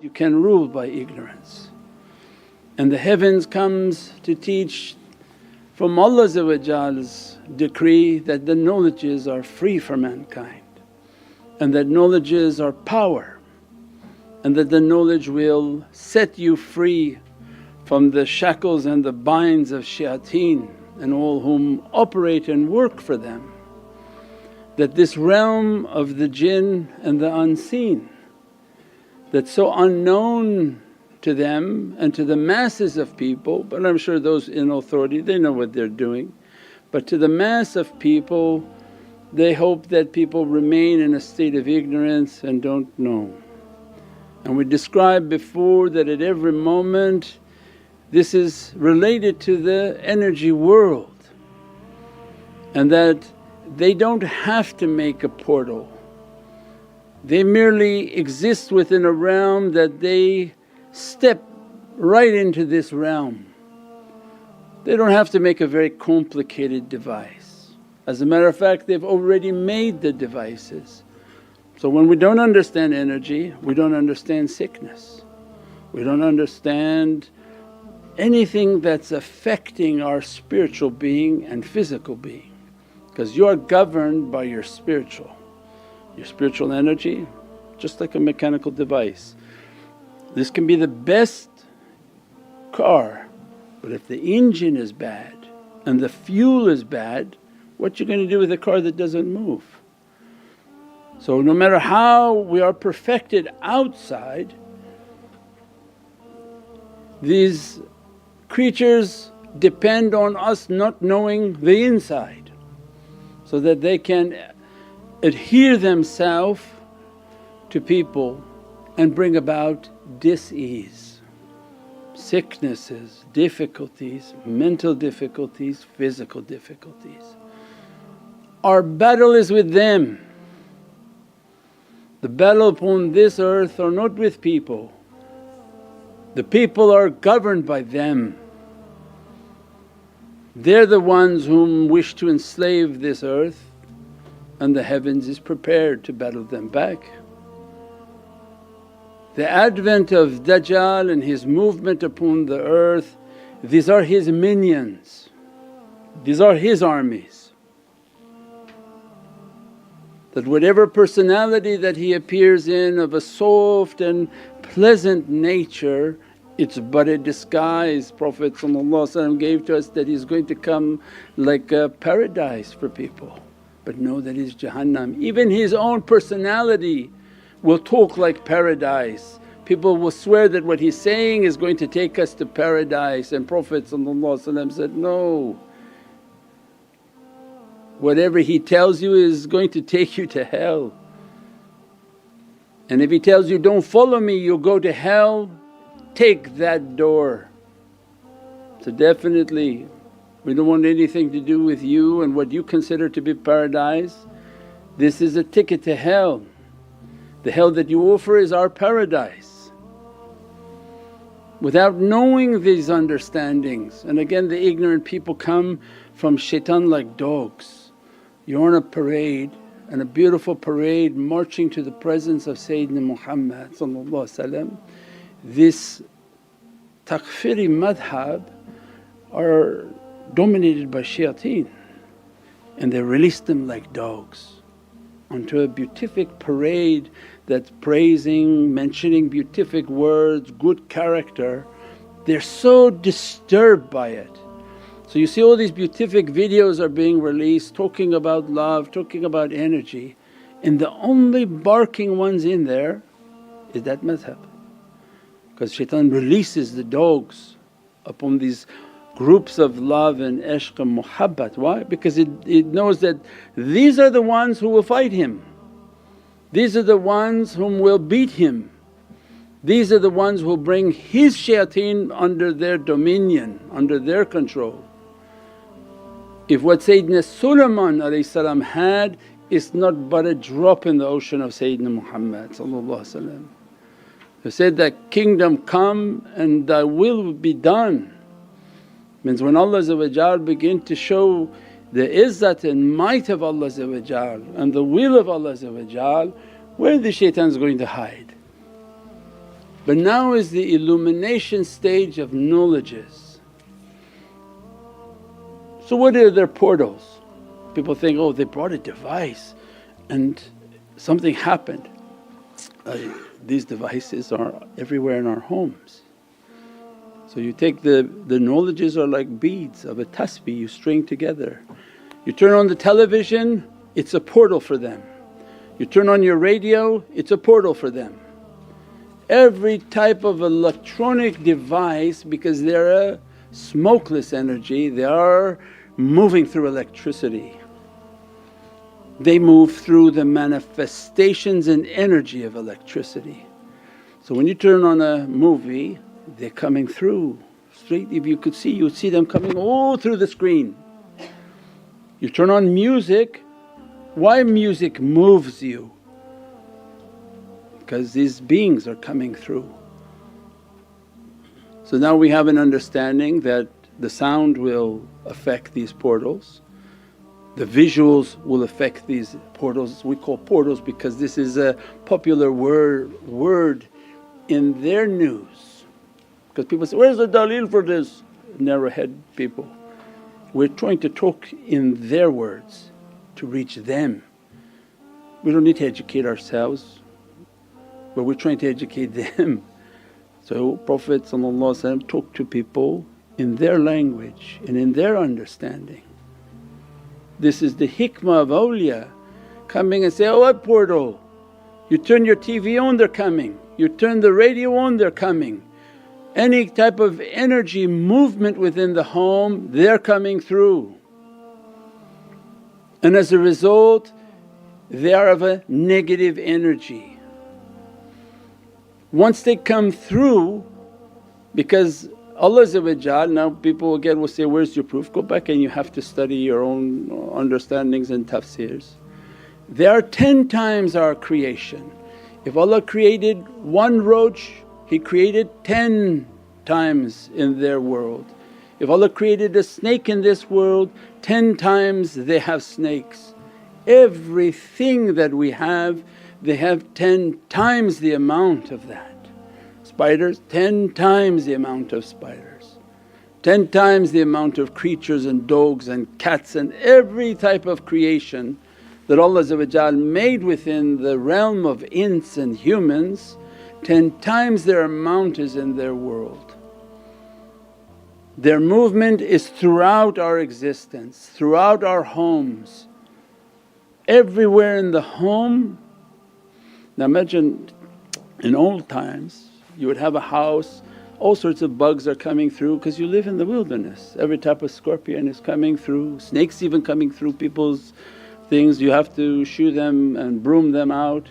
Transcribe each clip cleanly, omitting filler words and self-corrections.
You can rule by ignorance. And the heavens comes to teach from Allah's decree that the knowledges are free for mankind, and that knowledges are power, and that the knowledge will set you free from the shackles and the binds of shayateen and all whom operate and work for them. That this realm of the jinn and the unseen that's so unknown to them and to the masses of people, but I'm sure those in authority they know what they're doing. But to the mass of people, they hope that people remain in a state of ignorance and don't know. And we described before that at every moment this is related to the energy world, and that they don't have to make a portal. They merely exist within a realm that they step right into this realm. They don't have to make a very complicated device. As a matter of fact, they've already made the devices. So when we don't understand energy, we don't understand sickness, we don't understand anything that's affecting our spiritual being and physical being, because you are governed by your spiritual energy, just like a mechanical device. This can be the best car, but if the engine is bad and the fuel is bad, what you going to do with a car that doesn't move? So no matter how we are perfected outside, these creatures depend on us not knowing the inside, so that they can adhere themselves to people and bring about dis-ease, sicknesses, difficulties, mental difficulties, physical difficulties. Our battle is with them. The battle upon this earth are not with people, the people are governed by them. They're the ones whom wish to enslave this earth, and the heavens is prepared to battle them back. The advent of Dajjal and his movement upon the earth, these are his minions, these are his armies. That whatever personality that he appears in of a soft and pleasant nature, it's but a disguise. Prophet gave to us that he's going to come like a paradise for people, but know that he's Jahannam. Even his own personality will talk like paradise. People will swear that what he's saying is going to take us to paradise, and Prophet said, no, whatever he tells you is going to take you to hell. And if he tells you, don't follow me, you'll go to hell, take that door. So definitely we don't want anything to do with you and what you consider to be paradise. This is a ticket to hell. The hell that you offer is our paradise. Without knowing these understandings, and again the ignorant people come from shaitan like dogs. You're on a parade and a beautiful parade marching to the presence of Sayyidina Muhammad. This takfiri madhab are dominated by shayateen, and they release them like dogs onto a beatific parade that's praising, mentioning beatific words, good character. They're so disturbed by it. So you see all these beatific videos are being released talking about love, talking about energy, and the only barking ones in there is that madhab. Because shaitan releases the dogs upon these groups of love and ishq and muhabbat. Why? Because it knows that these are the ones who will fight him, these are the ones whom will beat him, these are the ones who will bring his shayateen under their dominion, under their control. If what Sayyidina Sulaiman had is not but a drop in the ocean of Sayyidina Muhammad. Who said that, kingdom come and thy will be done. Means when Allah begin to show the izzat and might of Allah and the will of Allah, where the shaitan's going to hide? But now is the illumination stage of knowledges. So what are their portals? People think, oh, they brought a device and something happened. These devices are everywhere in our homes. So you take the knowledges are like beads of a tasbih you string together. You turn on the television, it's a portal for them. You turn on your radio, it's a portal for them. Every type of electronic device, because they're a smokeless energy, they are moving through electricity. They move through the manifestations and energy of electricity. So when you turn on a movie, they're coming through straight. If you could see, you would see them coming all through the screen. You turn on music, why music moves you? Because these beings are coming through. So now we have an understanding that the sound will affect these portals, the visuals will affect these portals. We call portals because this is a popular word in their news. Because people say, where's the daleel for this? Narrow-head people. We're trying to talk in their words to reach them. We don't need to educate ourselves, but we're trying to educate them. So Prophet talked to people in their language and in their understanding. This is the hikmah of awliya, coming and say, oh what portal? You turn your TV on, they're coming. You turn the radio on, they're coming. Any type of energy movement within the home, they're coming through. And as a result they are of a negative energy. Once they come through, because Allah now people again will say, where's your proof? Go back and you have to study your own understandings and tafsirs. They are 10 times our creation. If Allah created one roach, He created 10 times in their world. If Allah created a snake in this world, 10 times they have snakes. Everything that we have, they have 10 times the amount of that. Spiders, 10 times the amount of spiders, 10 times the amount of creatures and dogs and cats and every type of creation that Allah made within the realm of ins and humans, 10 times their amount is in their world. Their movement is throughout our existence, throughout our homes, everywhere in the home. Now imagine in old times you would have a house, all sorts of bugs are coming through because you live in the wilderness. Every type of scorpion is coming through, snakes even coming through people's things, you have to shoo them and broom them out.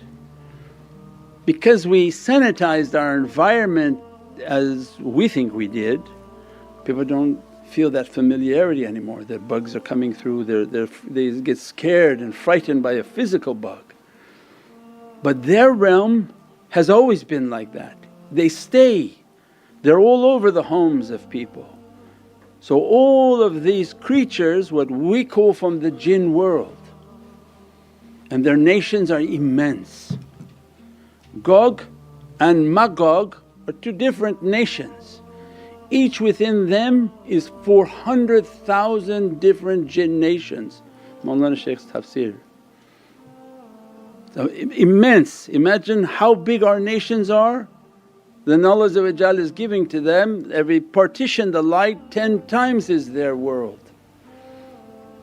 Because we sanitized our environment as we think we did, people don't feel that familiarity anymore, that bugs are coming through, they get scared and frightened by a physical bug. But their realm has always been like that. They stay, they're all over the homes of people. So all of these creatures what we call from the jinn world, and their nations are immense. Gog and Magog are two different nations. Each within them is 400,000 different jinn nations. Mawlana Shaykh's tafsir. So immense, imagine how big our nations are. Then Allah is giving to them every partition the light 10 times is their world.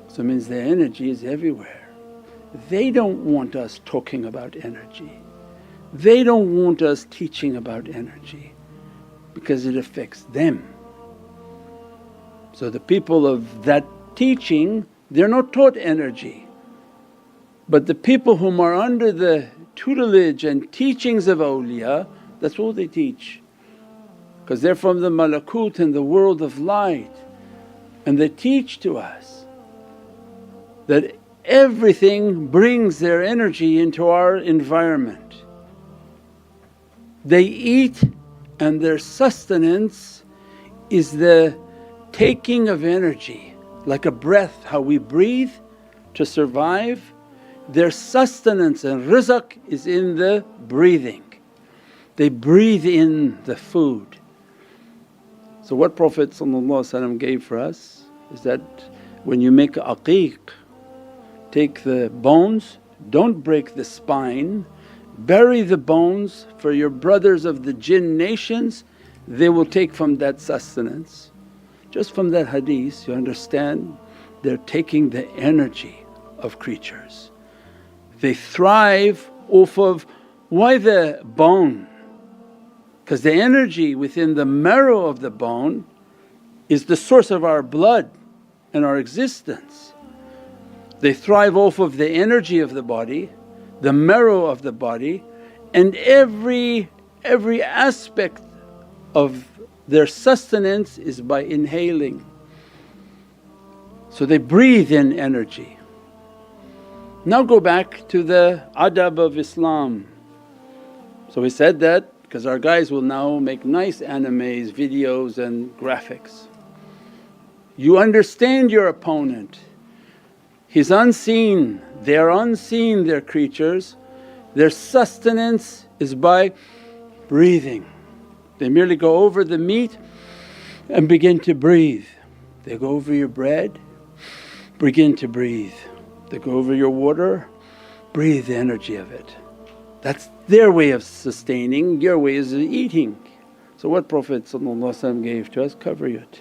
So it means their energy is everywhere. They don't want us talking about energy, they don't want us teaching about energy because it affects them. So the people of that teaching, they're not taught energy. But the people whom are under the tutelage and teachings of awliya, that's all they teach, because they're from the malakut and the world of light, and they teach to us that everything brings their energy into our environment. They eat and their sustenance is the taking of energy, like a breath, how we breathe to survive. Their sustenance and rizq is in the breathing. they breathe in the food. So what Prophet gave for us is that when you make aqiq, take the bones, don't break the spine, bury the bones for your brothers of the jinn nations, they will take from that sustenance. Just from that hadith you understand they're taking the energy of creatures. They thrive off of, why the bone? Because the energy within the marrow of the bone is the source of our blood and our existence. They thrive off of the energy of the body, the marrow of the body, and every aspect of their sustenance is by inhaling. So they breathe in energy. Now go back to the adab of Islam. So we said that because our guys will now make nice animes, videos and graphics. You understand your opponent, he's unseen, they're unseen, they're creatures. Their sustenance is by breathing. They merely go over the meat and begin to breathe. They go over your bread, begin to breathe. They go over your water, breathe the energy of it. That's their way of sustaining, your way is eating. So what Prophet gave to us, cover it.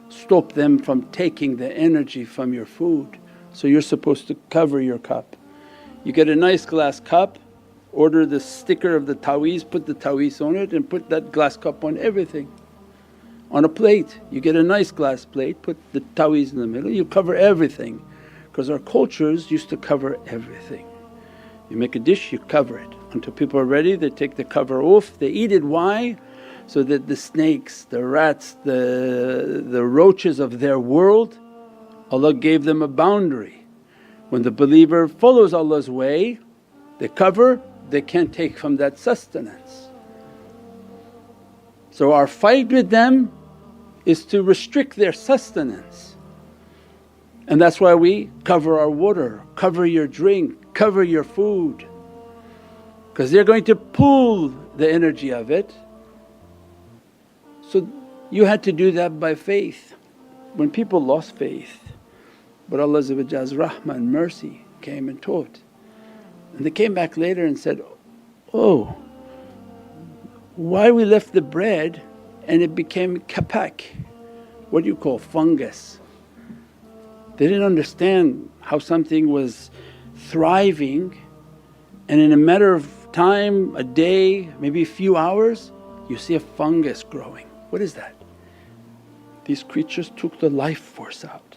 Stop them from taking the energy from your food. So you're supposed to cover your cup. You get a nice glass cup, order the sticker of the taweez, put the taweez on it and put that glass cup on everything. On a plate, you get a nice glass plate, put the taweez in the middle, you cover everything. Because our cultures used to cover everything. You make a dish, you cover it. Until people are ready they take the cover off, they eat it. Why? So that the snakes, the rats, the roaches of their world, Allah gave them a boundary. When the believer follows Allah's way, they cover, they can't take from that sustenance. So our fight with them is to restrict their sustenance. And that's why we cover our water, cover your drink, cover your food, because they're going to pull the energy of it. So you had to do that by faith. When people lost faith, but Allah's rahmah and mercy came and taught. And they came back later and said, oh, why we left the bread and it became kapak, what do you call fungus. They didn't understand how something was thriving and in a matter of time, a day, maybe a few hours, you see a fungus growing. What is that? These creatures took the life force out.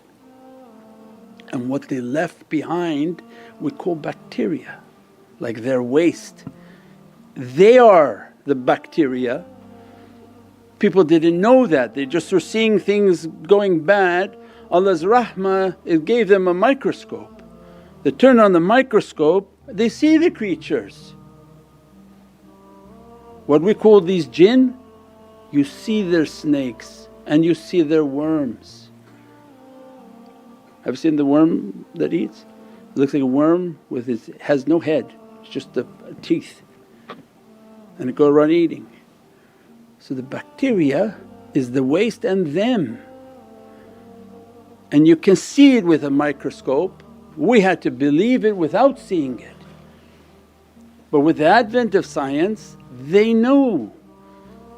And what they left behind we call bacteria, like their waste. They are the bacteria. People didn't know that, they just were seeing things going bad. Allah's rahmah, it gave them a microscope. They turn on the microscope, they see the creatures. What we call these jinn, you see their snakes and you see their worms. Have you seen the worm that eats? It looks like a worm with its, has no head, it's just the teeth and it go around eating. So the bacteria is the waste and them. And you can see it with a microscope, we had to believe it without seeing it. But with the advent of science they know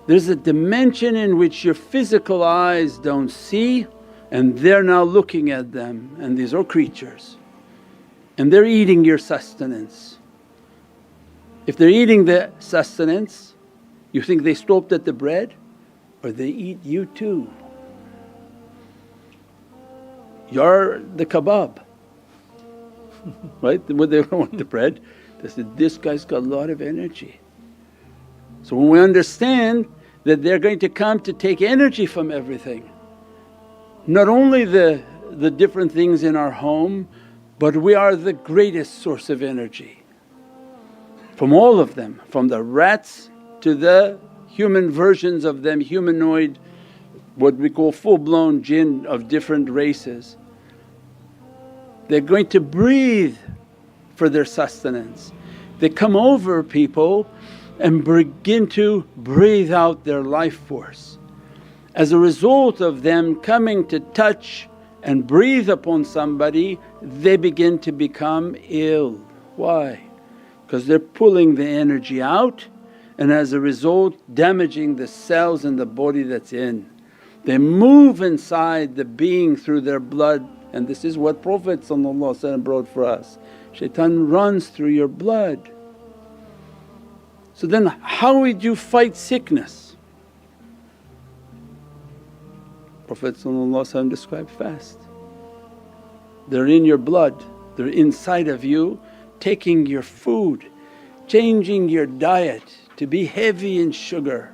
there's a dimension in which your physical eyes don't see and they're now looking at them, and these are creatures and they're eating your sustenance. If they're eating the sustenance, you think they stopped at the bread or they eat you too. You're the kebab, right? When they want the bread, they said, this guy's got a lot of energy. So when we understand that they're going to come to take energy from everything, not only the different things in our home, but we are the greatest source of energy from all of them, from the rats to the human versions of them, humanoid, what we call full-blown jinn of different races. They're going to breathe for their sustenance. They come over people and begin to breathe out their life force. As a result of them coming to touch and breathe upon somebody, they begin to become ill. Why? Because they're pulling the energy out, and as a result damaging the cells in the body that's in. They move inside the being through their blood, and this is what Prophet brought for us. Shaitan runs through your blood. So then how would you fight sickness? Prophet described fast. They're in your blood, they're inside of you, taking your food, changing your diet to be heavy in sugar.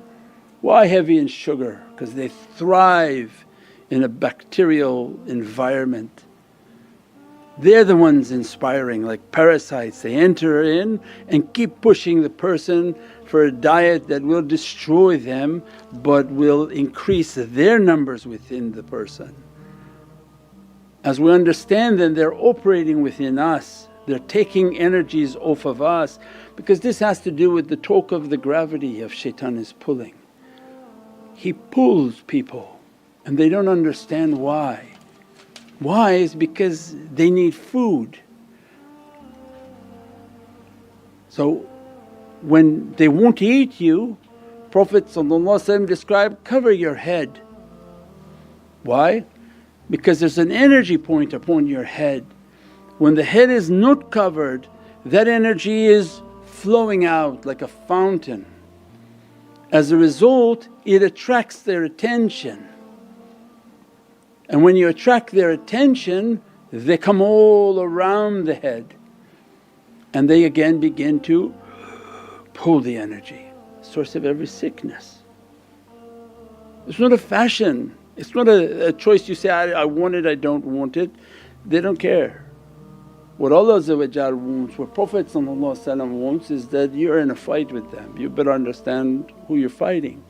Why heavy in sugar? Because they thrive in a bacterial environment. They're the ones inspiring, like parasites. They enter in and keep pushing the person for a diet that will destroy them but will increase their numbers within the person. As we understand then they're operating within us, they're taking energies off of us, because this has to do with the talk of the gravity of shaitan is pulling. He pulls people and they don't understand why. Why? Is because they need food. So when they won't eat you, Prophet described, cover your head. Why? Because there's an energy point upon your head. When the head is not covered, that energy is flowing out like a fountain. As a result, it attracts their attention. And when you attract their attention, they come all around the head and they again begin to pull the energy, source of every sickness. It's not a fashion, it's not a choice you say, I want it, I don't want it. They don't care. What Allah wants, what Prophet wants is that you're in a fight with them, you better understand who you're fighting.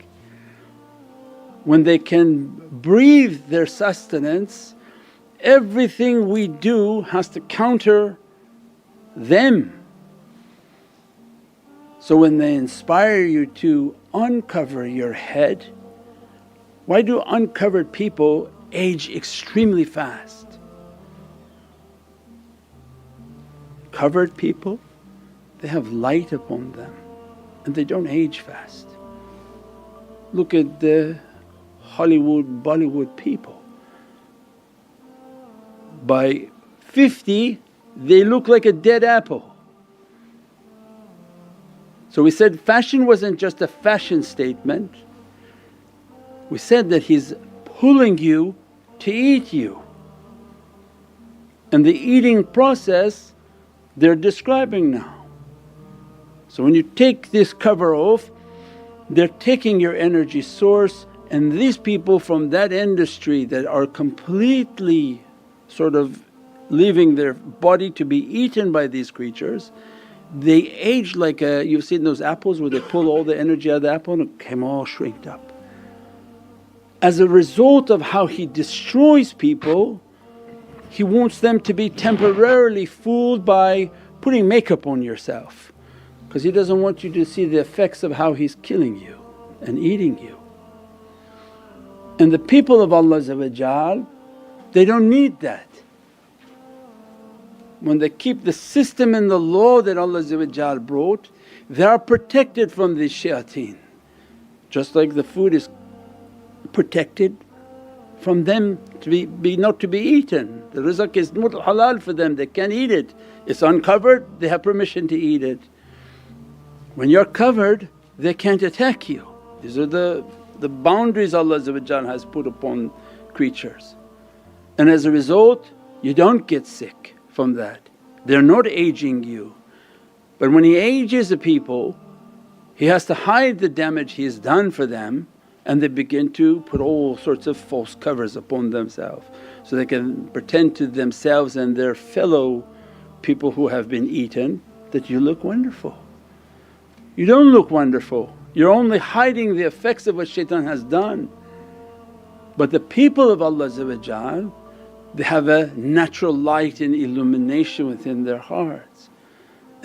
When they can breathe their sustenance, everything we do has to counter them. So when they inspire you to uncover your head, why do uncovered people age extremely fast? Covered people, they have light upon them and they don't age fast. Look at the Hollywood, Bollywood people. By 50 they look like a dead apple. So we said fashion wasn't just a fashion statement, we said that he's pulling you to eat you. And the eating process they're describing now. So when you take this cover off, they're taking your energy source, and these people from that industry that are completely sort of leaving their body to be eaten by these creatures, they age like you've seen those apples where they pull all the energy out of the apple and it came all shrinked up. As a result of how he destroys people, he wants them to be temporarily fooled by putting makeup on yourself, because he doesn't want you to see the effects of how he's killing you and eating you. And the people of Allah they don't need that. When they keep the system and the law that Allah brought, they are protected from these shayateen. Just like the food is protected from them to be not to be eaten. The rizq is not halal for them, they can't eat it. It's uncovered, they have permission to eat it. When you're covered, they can't attack you. These are the boundaries Allah has put upon creatures. And as a result, you don't get sick from that. They're not aging you. But when he ages the people, he has to hide the damage he has done for them, and they begin to put all sorts of false covers upon themselves so they can pretend to themselves and their fellow people who have been eaten that you look wonderful. You don't look wonderful, you're only hiding the effects of what shaitan has done. But the people of Allah they have a natural light and illumination within their hearts,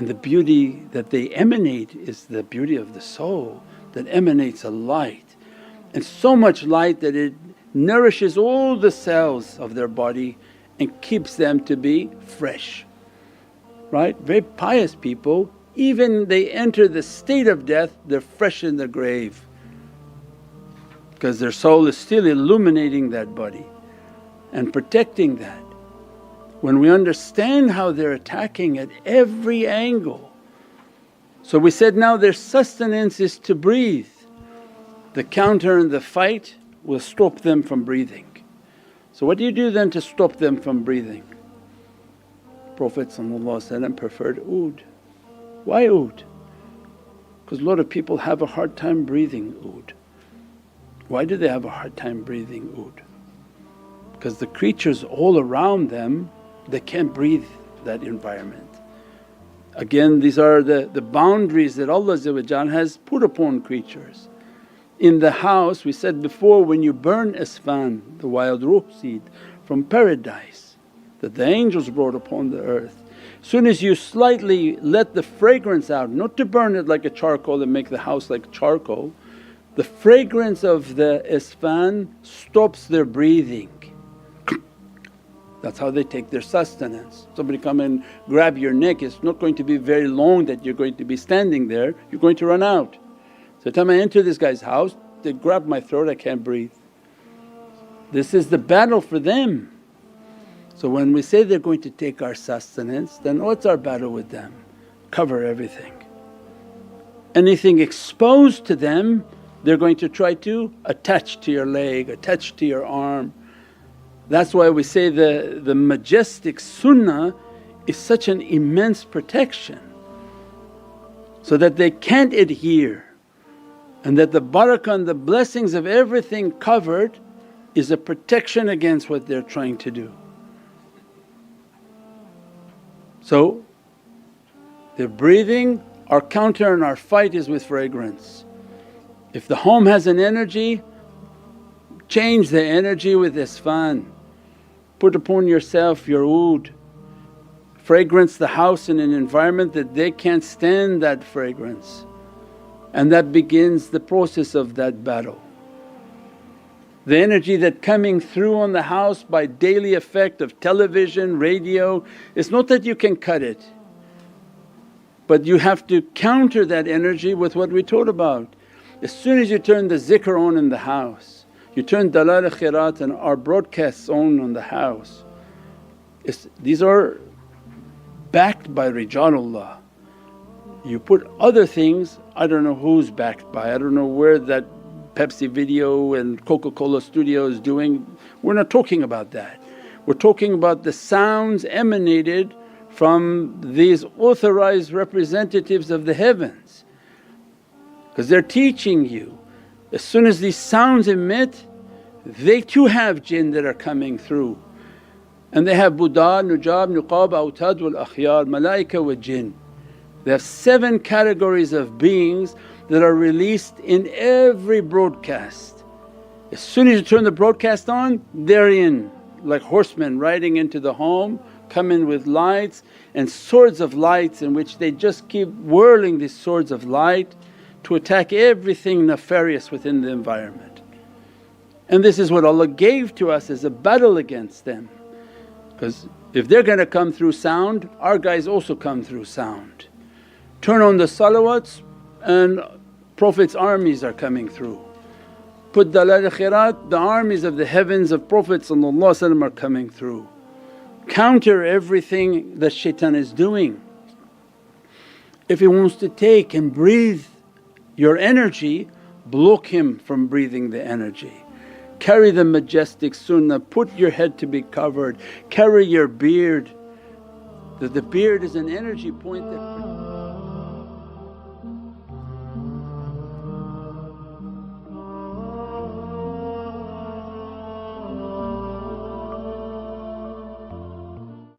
And the beauty that they emanate is the beauty of the soul that emanates a light, and so much light that it nourishes all the cells of their body and keeps them to be fresh. Right? Very pious people, even they enter the state of death, they're fresh in the grave because their soul is still illuminating that body and protecting that. When we understand how they're attacking at every angle. So we said now their sustenance is to breathe. The counter and the fight will stop them from breathing. So what do you do then to stop them from breathing? Prophet preferred oud. Why oud? Because a lot of people have a hard time breathing oud. Why do they have a hard time breathing oud? Because the creatures all around them, they can't breathe that environment. Again, these are the boundaries that Allah has put upon creatures. In the house, we said before, when you burn isfan, the wild ruh seed from paradise that the angels brought upon the earth, soon as you slightly let the fragrance out, not to burn it like a charcoal and make the house like charcoal, the fragrance of the isfan stops their breathing. That's how they take their sustenance. Somebody come and grab your neck, it's not going to be very long that you're going to be standing there, you're going to run out. So the time I enter this guy's house, they grab my throat, I can't breathe. This is the battle for them. So when we say they're going to take our sustenance, then what's our battle with them? Cover everything. Anything exposed to them, they're going to try to attach to your leg, attach to your arm. That's why we say the majestic sunnah is such an immense protection, so that they can't adhere, and that the barakah and the blessings of everything covered is a protection against what they're trying to do. So their breathing, our counter and our fight is with fragrance. If the home has an energy, change the energy with isfan. Put upon yourself your oud, fragrance the house in an environment that they can't stand that fragrance, and that begins the process of that battle. The energy that coming through on the house by daily effect of television, radio, it's not that you can cut it, but you have to counter that energy with what we taught about. As soon as you turn the zikr on in the house, you turn dalal khairat and our broadcasts on the house, these are backed by Rijalullah. You put other things, I don't know who's backed by, I don't know where that Pepsi video and Coca-Cola studio is doing. We're not talking about that. We're talking about the sounds emanated from these authorized representatives of the heavens, because they're teaching you. As soon as these sounds emit, they too have jinn that are coming through, and they have Buddha, Nujab, Nuqab, Awtad wal Akhyar, Malaika wa Jinn. They have 7 categories of beings that are released in every broadcast. As soon as you turn the broadcast on, they're in like horsemen riding into the home, come in with lights and swords of lights, in which they just keep whirling these swords of light to attack everything nefarious within the environment. And this is what Allah gave to us as a battle against them, because if they're going to come through sound, our guys also come through sound. Turn on the salawats and Prophet's armies are coming through. Put dalal khairat, the armies of the heavens of Prophet are coming through. Counter everything that shaitan is doing. If he wants to take and breathe your energy, block him from breathing the energy. Carry the majestic sunnah, put your head to be covered, carry your beard. That the beard is an energy point that